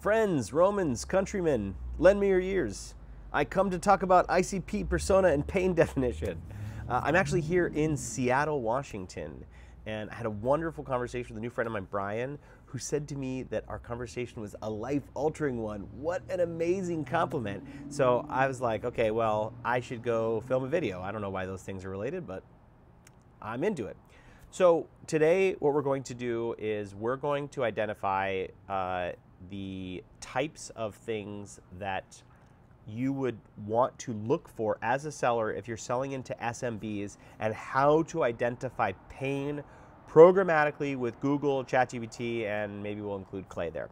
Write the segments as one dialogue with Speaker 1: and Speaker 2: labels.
Speaker 1: Friends, Romans, countrymen, lend me your ears. I come to talk about ICP, persona, and pain definition. I'm actually here in Seattle, Washington, and I had a wonderful conversation with a new friend of mine, Brian, who said to me that our conversation was a life-altering one. What an amazing compliment. So I was like, okay, well, I should go film a video. I don't know why those things are related, but I'm into it. So today what we're going to do is we're going to identify the types of things that you would want to look for as a seller if you're selling into SMBs, and how to identify pain programmatically with Google, ChatGPT, and maybe we'll include Clay there.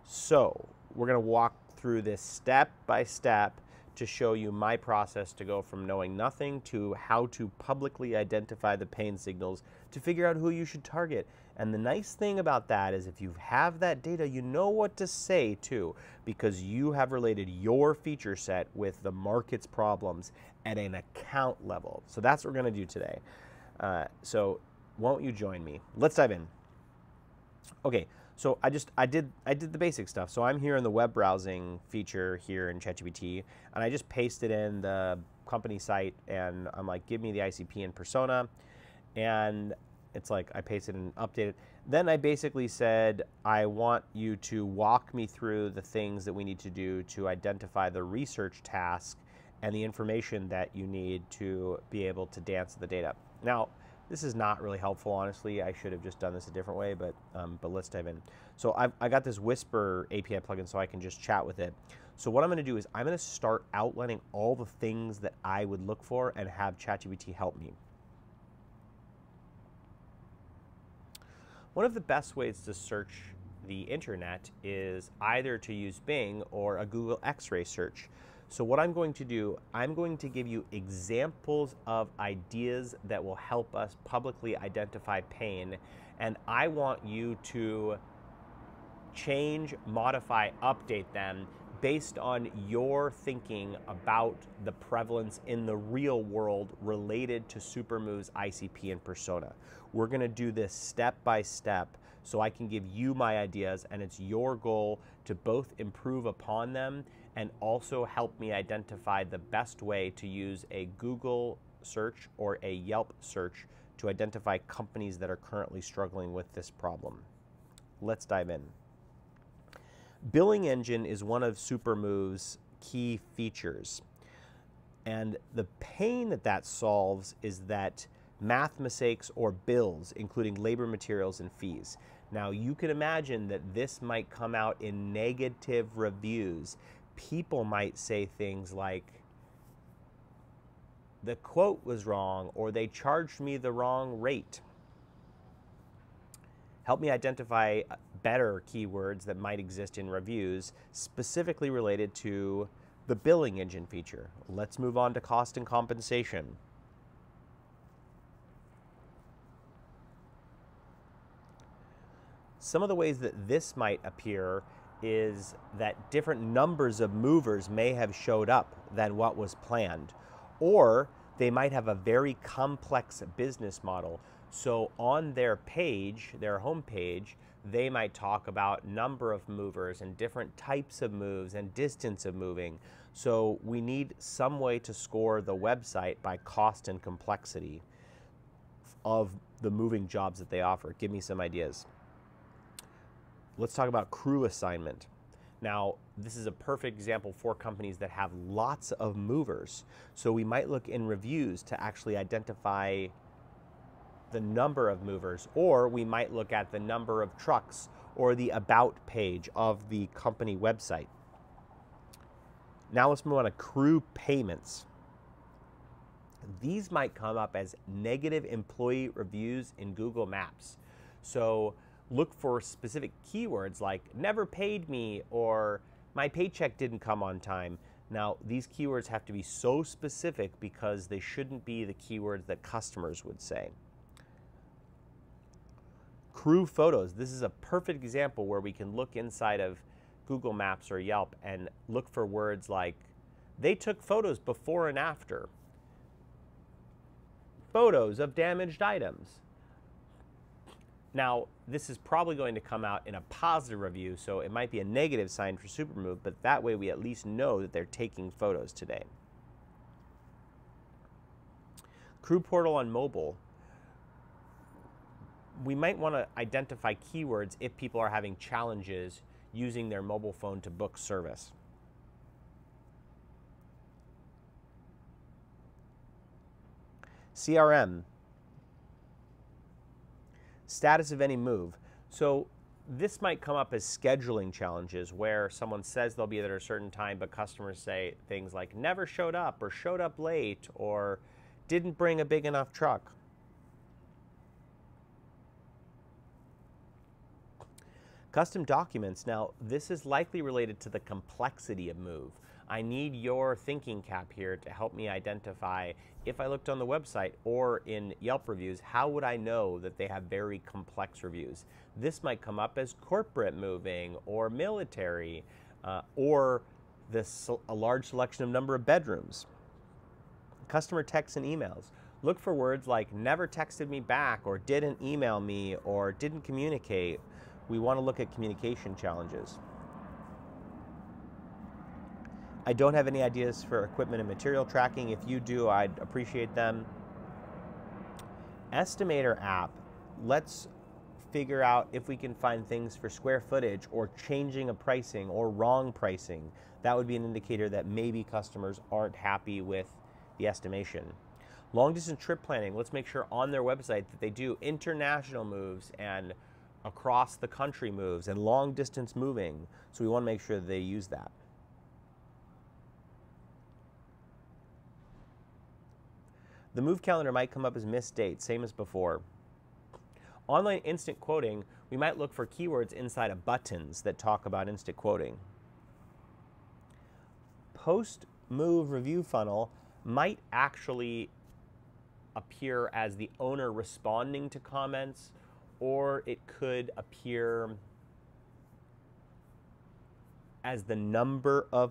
Speaker 1: So we're going to walk through this step by step to show you my process to go from knowing nothing to how to publicly identify the pain signals to figure out who you should target. And the nice thing about that is if you have that data, you know what to say too, because you have related your feature set with the market's problems at an account level. So that's what we're going to do today. So won't you join me? Let's dive in. Okay. So I did the basic stuff. So I'm here in the web browsing feature here in ChatGPT, and I just pasted in the company site, and I'm like, give me the ICP and persona, and it's like I pasted and updated. Then I basically said, I want you to walk me through the things that we need to do to identify the research task and the information that you need to be able to dance the data. Now, this is not really helpful, honestly. I should have just done this a different way, but let's dive in. So I got this Whisper API plugin so I can just chat with it. So what I'm going to do is I'm going to start outlining all the things that I would look for and have ChatGPT help me. One of the best ways to search the internet is either to use Bing or a Google X-ray search. So what I'm going to do, I'm going to give you examples of ideas that will help us publicly identify pain, and I want you to change, modify, update them based on your thinking about the prevalence in the real world related to Supermove's ICP and persona. We're going to do this step by step so I can give you my ideas, and it's your goal to both improve upon them and also help me identify the best way to use a Google search or a Yelp search to identify companies that are currently struggling with this problem. Let's dive in. Billing engine is one of Supermove's key features. And the pain that solves is that math mistakes or bills, including labor, materials, and fees. Now, you can imagine that this might come out in negative reviews. People might say things like, the quote was wrong, or they charged me the wrong rate. Help me identify better keywords that might exist in reviews, specifically related to the billing engine feature. Let's move on to cost and compensation. Some of the ways that this might appear is that different numbers of movers may have showed up than what was planned, or they might have a very complex business model. So on their page, their home page, they might talk about number of movers and different types of moves and distance of moving. So we need some way to score the website by cost and complexity of the moving jobs that they offer. Give me some ideas. Let's talk about crew assignment. Now, this is a perfect example for companies that have lots of movers. So we might look in reviews to actually identify the number of movers, or we might look at the number of trucks or the about page of the company website. Now let's move on to crew payments. These might come up as negative employee reviews in Google Maps. So look for specific keywords like never paid me or my paycheck didn't come on time. Now, these keywords have to be so specific because they shouldn't be the keywords that customers would say. Crew photos. This is a perfect example where we can look inside of Google Maps or Yelp and look for words like they took photos before and after, photos of damaged items. Now, this is probably going to come out in a positive review, so it might be a negative sign for Supermove, but that way we at least know that they're taking photos today. Crew Portal on mobile. We might want to identify keywords if people are having challenges using their mobile phone to book service. CRM. Status of any move. So this might come up as scheduling challenges where someone says they'll be there at a certain time, but customers say things like never showed up or showed up late or didn't bring a big enough truck. Custom documents. Now, this is likely related to the complexity of move. I need your thinking cap here to help me identify if I looked on the website or in Yelp reviews, how would I know that they have very complex reviews? This might come up as corporate moving or military or a large selection of number of bedrooms. Customer texts and emails. Look for words like never texted me back or didn't email me or didn't communicate. We want to look at communication challenges. I don't have any ideas for equipment and material tracking. If you do, I'd appreciate them. Estimator app. Let's figure out if we can find things for square footage or changing a pricing or wrong pricing. That would be an indicator that maybe customers aren't happy with the estimation. Long distance trip planning. Let's make sure on their website that they do international moves and across the country moves and long distance moving. So we want to make sure that they use that. The move calendar might come up as missed dates, same as before. Online instant quoting, we might look for keywords inside of buttons that talk about instant quoting. Post-move review funnel might actually appear as the owner responding to comments, or it could appear as the number of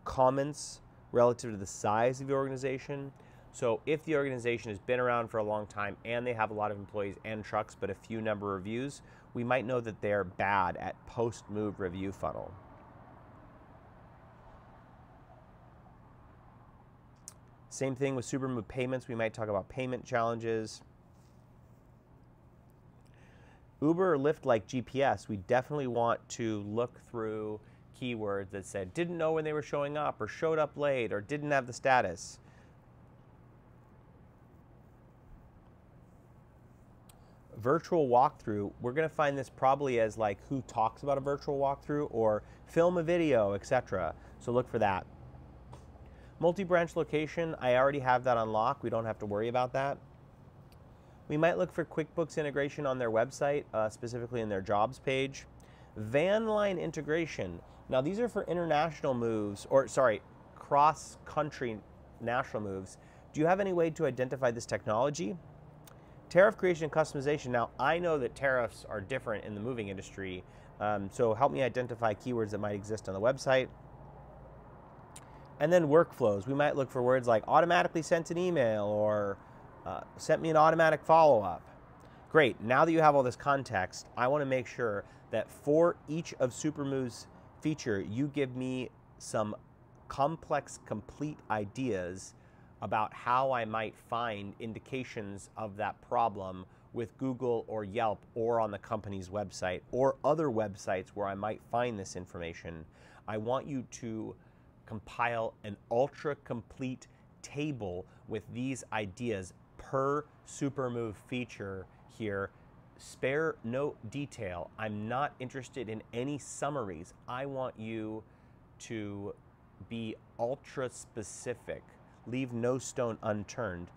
Speaker 1: comments relative to the size of the organization. So if the organization has been around for a long time and they have a lot of employees and trucks but a few number of reviews, we might know that they're bad at post-move review funnel. Same thing with Supermove payments. We might talk about payment challenges. Uber or Lyft like GPS, we definitely want to look through keywords that said didn't know when they were showing up or showed up late or didn't have the status. Virtual walkthrough, we're going to find this probably as like who talks about a virtual walkthrough or film a video, etc. So look for that. Multi-branch location, I already have that on lock. We don't have to worry about that. We might look for QuickBooks integration on their website, specifically in their jobs page. Van line integration. Now these are for international moves, or sorry, cross-country national moves. Do you have any way to identify this technology? Tariff creation and customization. Now, I know that tariffs are different in the moving industry, so help me identify keywords that might exist on the website. And then workflows. We might look for words like automatically sent an email or sent me an automatic follow-up. Great. Now that you have all this context, I want to make sure that for each of Supermove's feature, you give me some complex, complete ideas about how I might find indications of that problem with Google or Yelp or on the company's website or other websites where I might find this information. I want you to compile an ultra complete table with these ideas per Supermove feature here. Spare no detail. I'm not interested in any summaries. I want you to be ultra specific. Leave no stone unturned.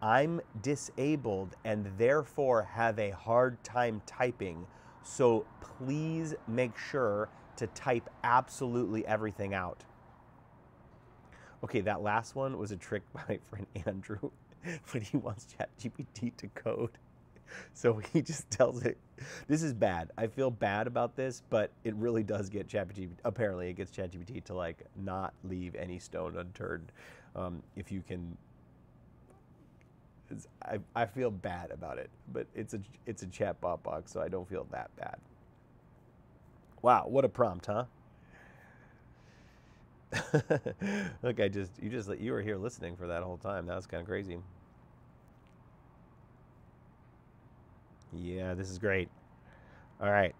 Speaker 1: I'm disabled and therefore have a hard time typing, so please make sure to type absolutely everything out. Okay, that last one was a trick by my friend Andrew, but he wants ChatGPT to code. So he just tells it, this is bad. I feel bad about this, but it really does get ChatGPT, apparently it gets ChatGPT to like not leave any stone unturned. If you can I feel bad about it, but it's a chatbot box, so I don't feel that bad. Wow, what a prompt, huh? Look, you were here listening for that whole time. That was kind of crazy. Yeah, this is great. All right.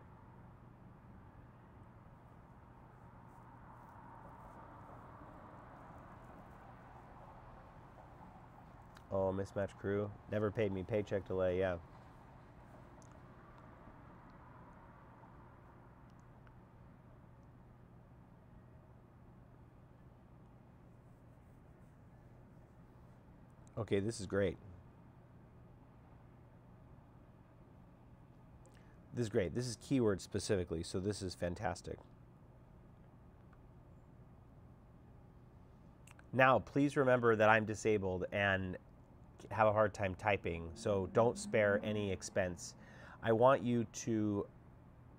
Speaker 1: Oh, mismatched crew. Never paid me. Paycheck delay. Yeah. Okay, this is great. This is great. This is keyword specifically, so this is fantastic. Now, please remember that I'm disabled and have a hard time typing, so don't spare any expense. I want you to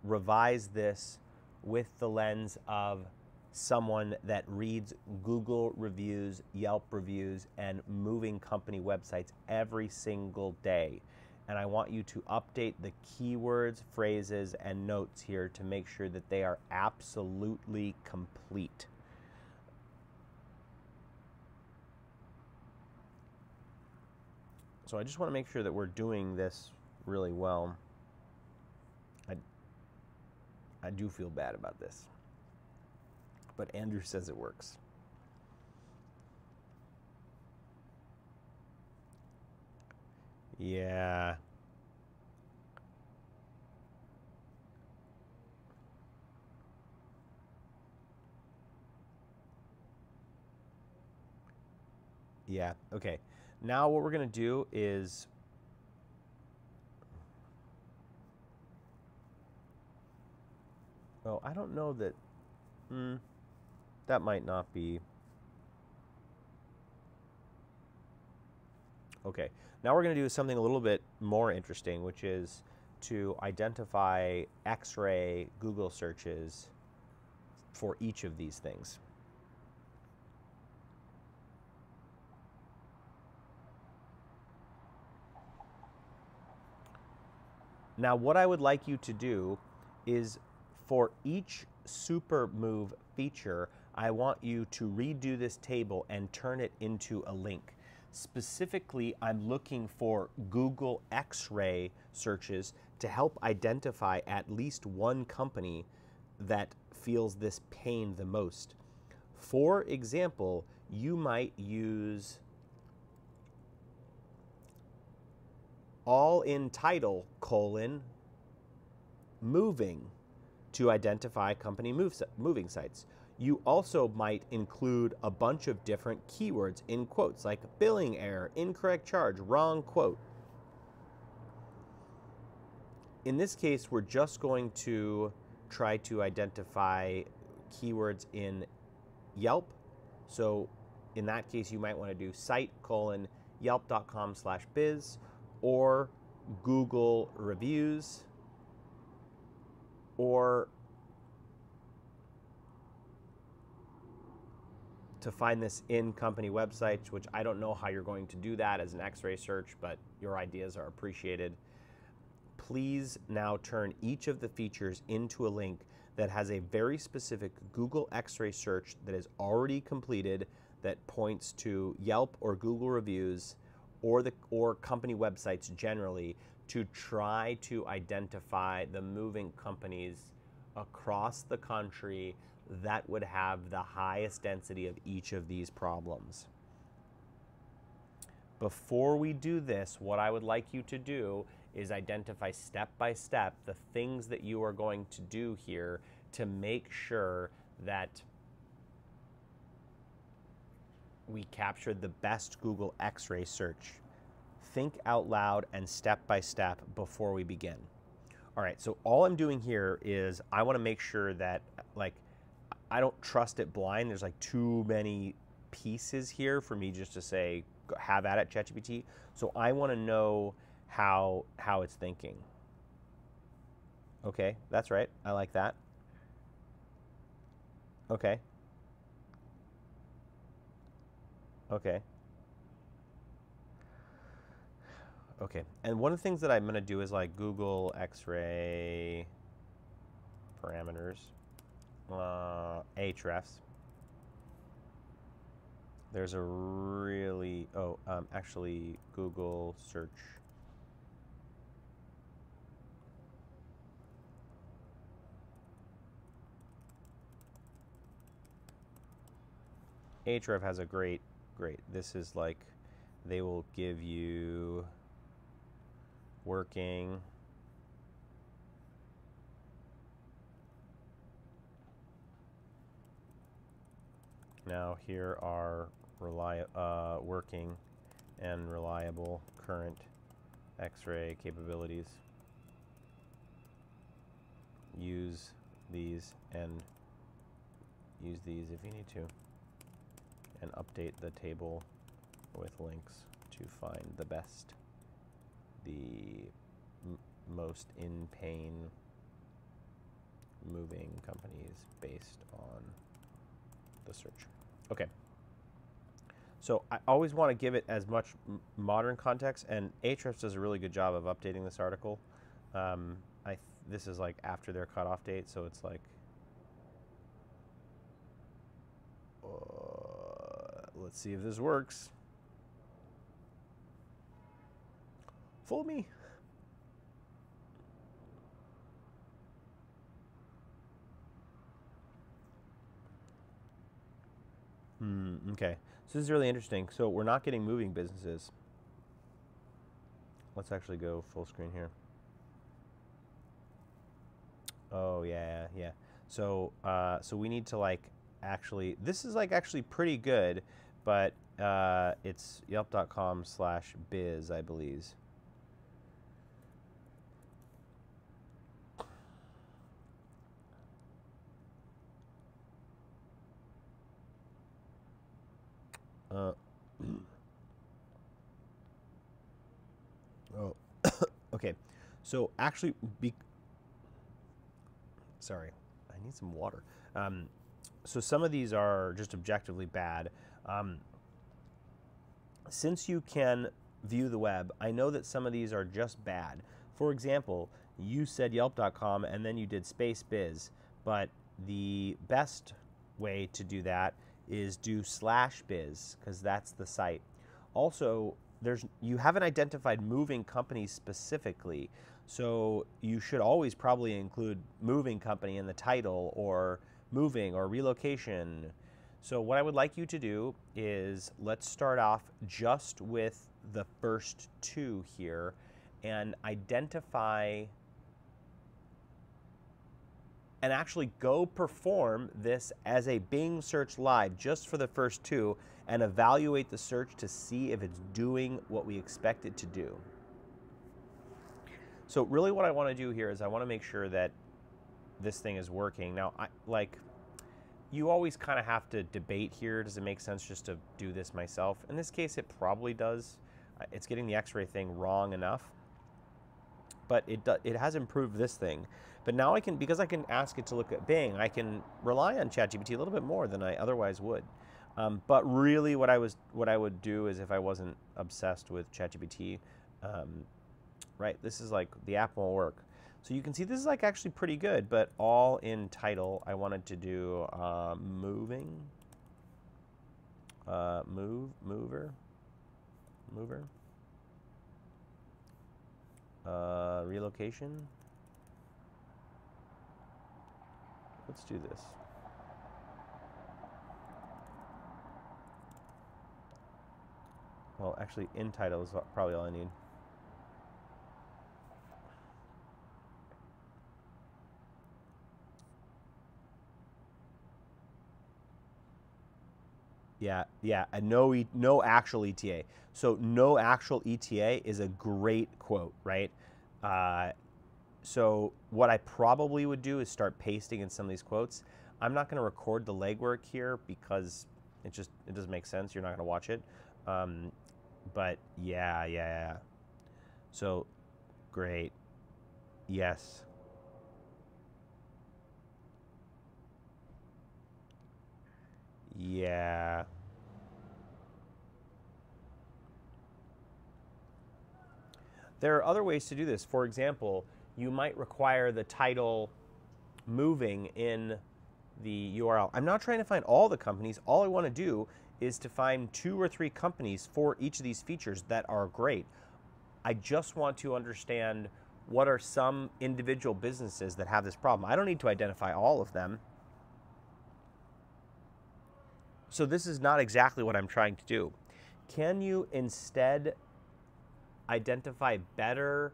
Speaker 1: revise this with the lens of someone that reads Google reviews, Yelp reviews, and moving company websites every single day. And I want you to update the keywords, phrases, and notes here to make sure that they are absolutely complete. So I just want to make sure that we're doing this really well. I do feel bad about this, but Andrew says it works. Yeah. Yeah, okay. Now what we're going to do is I don't know that that might not be. Okay. Now we're going to do something a little bit more interesting, which is to identify X-ray Google searches for each of these things. Now, what I would like you to do is for each super move feature, I want you to redo this table and turn it into a link. Specifically, I'm looking for Google X-ray searches to help identify at least one company that feels this pain the most. For example, you might use all in title, moving to identify company moving sites. You also might include a bunch of different keywords in quotes like billing error, incorrect charge, wrong quote. In this case, we're just going to try to identify keywords in Yelp. So in that case, you might want to do site yelp.com/biz or Google reviews or to find this in company websites, which I don't know how you're going to do that as an X-ray search, but your ideas are appreciated. Please now turn each of the features into a link that has a very specific Google X-ray search that is already completed that points to Yelp or Google reviews or company websites generally to try to identify the moving companies across the country that would have the highest density of each of these problems. Before we do this, what I would like you to do is identify step by step the things that you are going to do here to make sure that we captured the best Google X-ray search. Think out loud and step by step before we begin. All right, so all I'm doing here is I want to make sure that I don't trust it blind. There's too many pieces here for me just to say, have at it, ChatGPT. So I want to know how it's thinking. Okay, that's right. I like that. Okay. Okay, and one of the things that I'm going to do is like Google X-ray parameters, hrefs. There's a really, actually Google search. Href has a great, this is like, they will give you working. Now here are working and reliable current X-ray capabilities. Use these and use these if you need to. And update the table with links to find the best, the most in pain moving companies based on the search. Okay. So I always want to give it as much modern context, and Ahrefs does a really good job of updating this article. This is like after their cutoff date, so it's like, let's see if this works. Fool me. Okay, so this is really interesting. So we're not getting moving businesses. Let's actually go full screen here. Oh yeah. So so we need to like actually, this is like actually pretty good, but it's yelp.com/biz, I believe. Oh, okay. So actually, sorry, I need some water. So some of these are just objectively bad. Since you can view the web, I know that some of these are just bad. For example, you said yelp.com and then you did space biz, but the best way to do that is do /biz, because that's the site. Also, you haven't identified moving companies specifically, so you should always probably include moving company in the title, or moving or relocation. So what I would like you to do is, let's start off just with the first two here and identify and actually go perform this as a Bing search live just for the first two and evaluate the search to see if it's doing what we expect it to do. So really what I want to do here is I want to make sure that this thing is working. Now, you always kind of have to debate here. Does it make sense just to do this myself? In this case, it probably does. It's getting the X-ray thing wrong enough, but it has improved this thing. But now I can, because I can ask it to look at Bing, I can rely on ChatGPT a little bit more than I otherwise would. But really, what I would do is, if I wasn't obsessed with ChatGPT, right? This is like, the app won't work. So you can see this is like actually pretty good, but all in title. I wanted to do moving, mover, relocation. Let's do this. Well, actually, in title is probably all I need. Yeah, and no actual ETA. So no actual ETA is a great quote, right? So what I probably would do is start pasting in some of these quotes. I'm not going to record the legwork here because it doesn't make sense. You're not going to watch it. But yeah. So great. Yes. Yeah. There are other ways to do this. For example, you might require the title moving in the URL. I'm not trying to find all the companies. All I want to do is to find 2 or 3 companies for each of these features that are great. I just want to understand what are some individual businesses that have this problem. I don't need to identify all of them. So this is not exactly what I'm trying to do. Can you instead identify better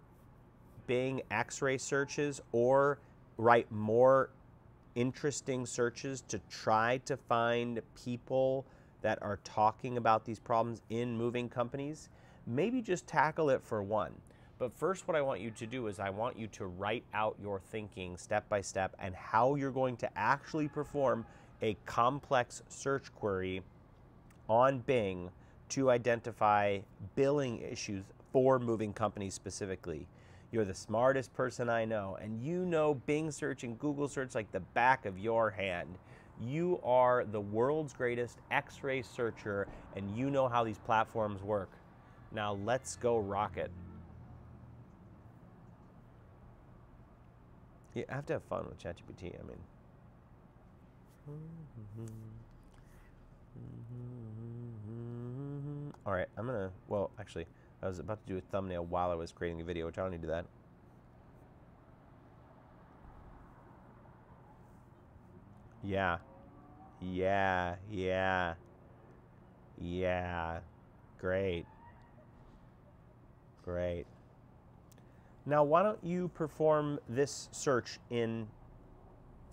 Speaker 1: Bing X-ray searches or write more interesting searches to try to find people that are talking about these problems in moving companies? Maybe just tackle it for one. But first, what I want you to do is I want you to write out your thinking step by step and how you're going to actually perform a complex search query on Bing to identify billing issues for moving companies specifically. You're the smartest person I know, and you know Bing search and Google search like the back of your hand. You are the world's greatest X-ray searcher, and you know how these platforms work. Now let's go rock it. You have to have fun with ChatGPT, I mean. All right, I'm gonna, well, actually, I was about to do a thumbnail while I was creating a video, which I don't need to do that. Yeah. Yeah, yeah. Yeah. Great. Great. Now, why don't you perform this search in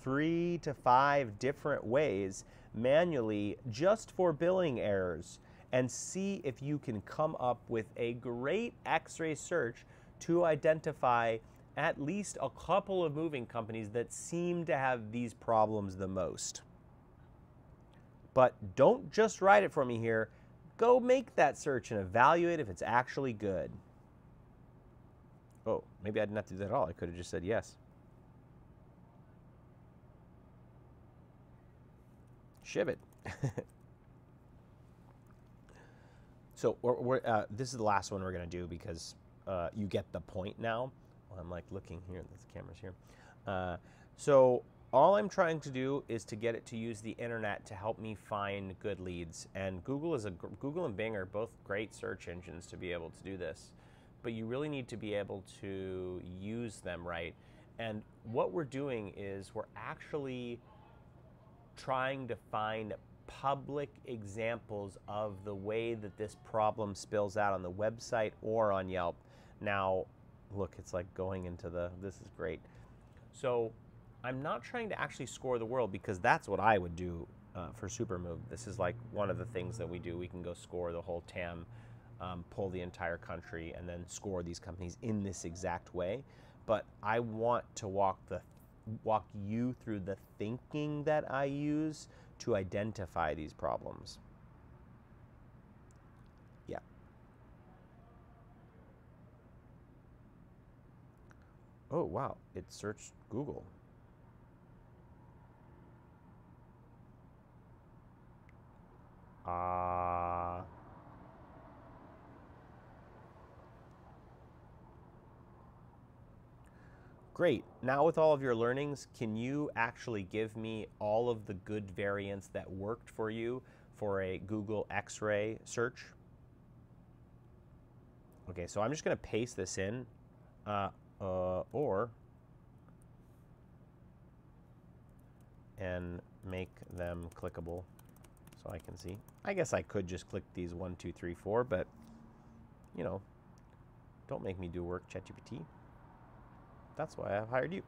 Speaker 1: 3 to 5 different ways manually just for billing errors and see if you can come up with a great X-ray search to identify at least a couple of moving companies that seem to have these problems the most. But don't just write it for me here. Go make that search and evaluate if it's actually good. Oh, maybe I didn't have to do that at all. I could have just said yes. Shiv it. So this is the last one we're going to do because you get the point now. Well, I'm like looking here. The camera's here. So all I'm trying to do is to get it to use the internet to help me find good leads. And Google and Bing are both great search engines to be able to do this. But you really need to be able to use them right. And what we're doing is we're actually trying to find public examples of the way that this problem spills out on the website or on Yelp. Now, look, it's like going into this is great. So I'm not trying to actually score the world because that's what I would do for Supermove. This is like one of the things that we do. We can go score the whole TAM, pull the entire country, and then score these companies in this exact way. But I want to walk you through the thinking that I use to identify these problems. Yeah. Oh, wow. It searched Google. Great. Now with all of your learnings, can you actually give me all of the good variants that worked for you for a Google X-ray search? Okay, so I'm just going to paste this in, and make them clickable so I can see. I guess I could just click these 1, 2, 3, 4, but, you know, don't make me do work, ChatGPT. That's why I've hired you.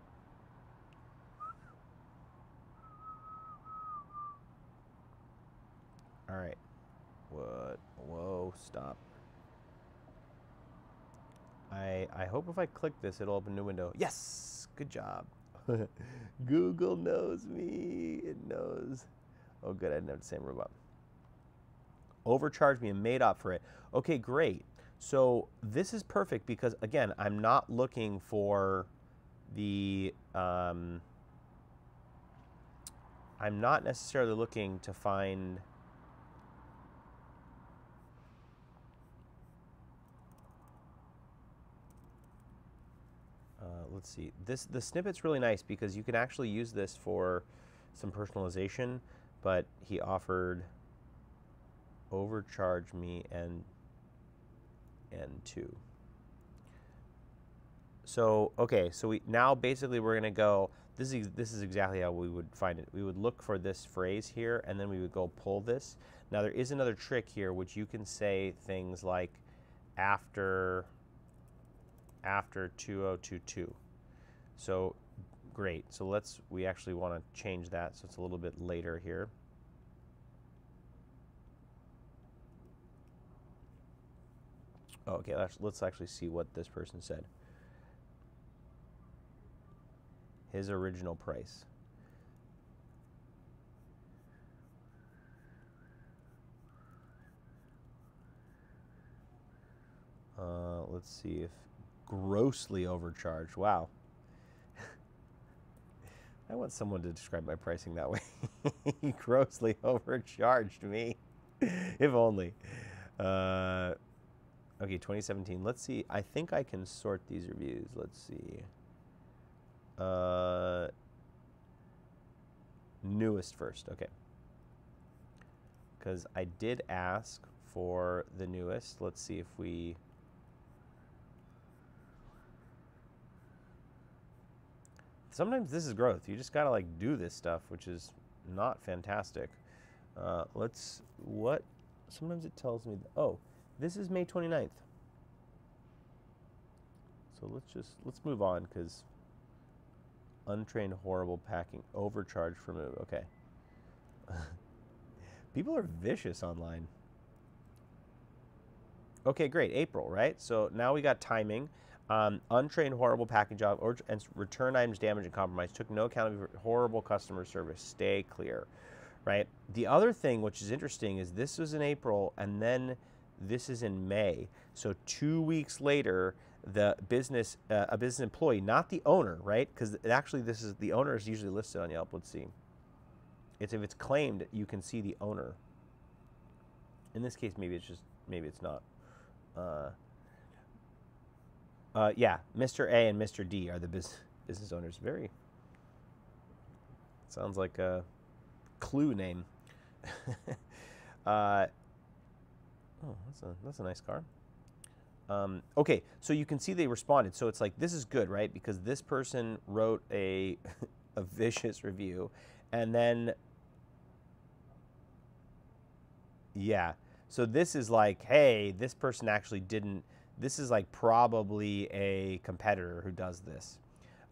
Speaker 1: All right. What? Whoa, stop. I hope if I click this, it'll open a new window. Yes, good job. Google knows me. It knows. Oh, good. I didn't have the same robot. Overcharged me and made up for it. Okay, great. So this is perfect because, again, I'm not looking for the, I'm not necessarily looking to find let's see. The snippet's really nice because you can actually use this for some personalization, but he offered overcharge me and two. So okay, so we now basically we're gonna go. This is exactly how we would find it. We would look for this phrase here, and then we would go pull this. Now there is another trick here, which you can say things like after 2022. So great. So we actually want to change that so it's a little bit later here. Okay, let's actually see what this person said. His original price. Let's see if grossly overcharged. Wow. I want someone to describe my pricing that way. He grossly overcharged me. If only. Okay, 2017. Let's see. I think I can sort these reviews. Let's see. Newest first. Okay. Because I did ask for the newest. Let's see if we... Sometimes this is growth. You just gotta like do this stuff, which is not fantastic. Sometimes it tells me, oh, this is May 29th. So let's move on because untrained, horrible packing, overcharged for move. Okay. People are vicious online. Okay, great. April, right? So now we got timing. Untrained, horrible packing job, and return items damaged and compromised. Took no account of horrible customer service. Stay clear, right? The other thing, which is interesting, is this was in April, and then this is in May. So 2 weeks later, the business, a business employee, not the owner, right? Because actually, this is the owner is usually listed on Yelp. Let's see. If it's claimed, you can see the owner. In this case, maybe it's not. Yeah, Mr. A and Mr. D are the business owners. Sounds like a Clue name. Oh, that's a nice car. Okay, so you can see they responded. So it's like, this is good, right? Because this person wrote a vicious review, and then, yeah. So this is like, hey, this person actually didn't. This is like probably a competitor who does this.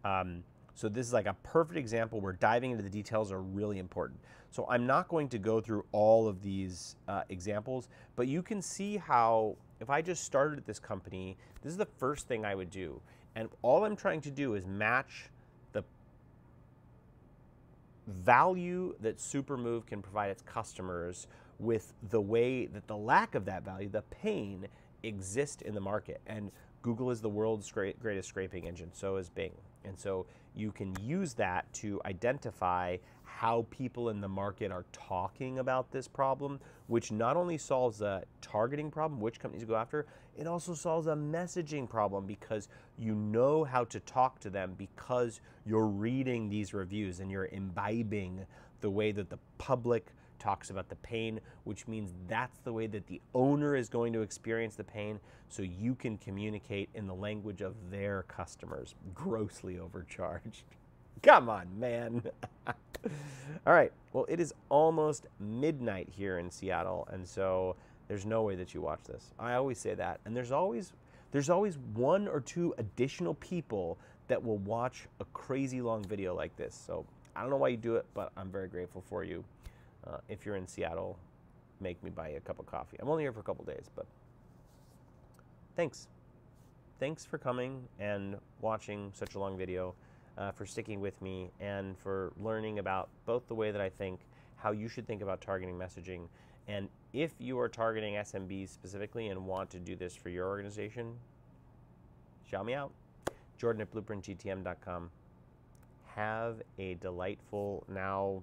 Speaker 1: So this is like a perfect example where diving into the details are really important. So I'm not going to go through all of these examples, but you can see how if I just started at this company, this is the first thing I would do. And all I'm trying to do is match the value that Supermove can provide its customers with the way that the lack of that value, the pain, exist in the market. And Google is the world's greatest scraping engine, so is Bing. And so you can use that to identify how people in the market are talking about this problem, which not only solves a targeting problem, which companies go after, it also solves a messaging problem because you know how to talk to them because you're reading these reviews and you're imbibing the way that the public talks about the pain, which means that's the way that the owner is going to experience the pain, so you can communicate in the language of their customers. Grossly overcharged. Come on, man. All right, well, it is almost midnight here in Seattle, and so there's no way that you watch this. I always say that, and there's always one or two additional people that will watch a crazy long video like this. So I don't know why you do it, but I'm very grateful for you. If you're in Seattle, make me buy you a cup of coffee. I'm only here for a couple days, but thanks. Thanks for coming and watching such a long video, for sticking with me, and for learning about both the way that I think, how you should think about targeting messaging, and if you are targeting SMBs specifically and want to do this for your organization, shout me out. Jordan at blueprintgtm.com. Have a delightful now...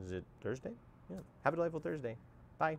Speaker 1: Is it Thursday? Yeah. Have a delightful Thursday. Bye.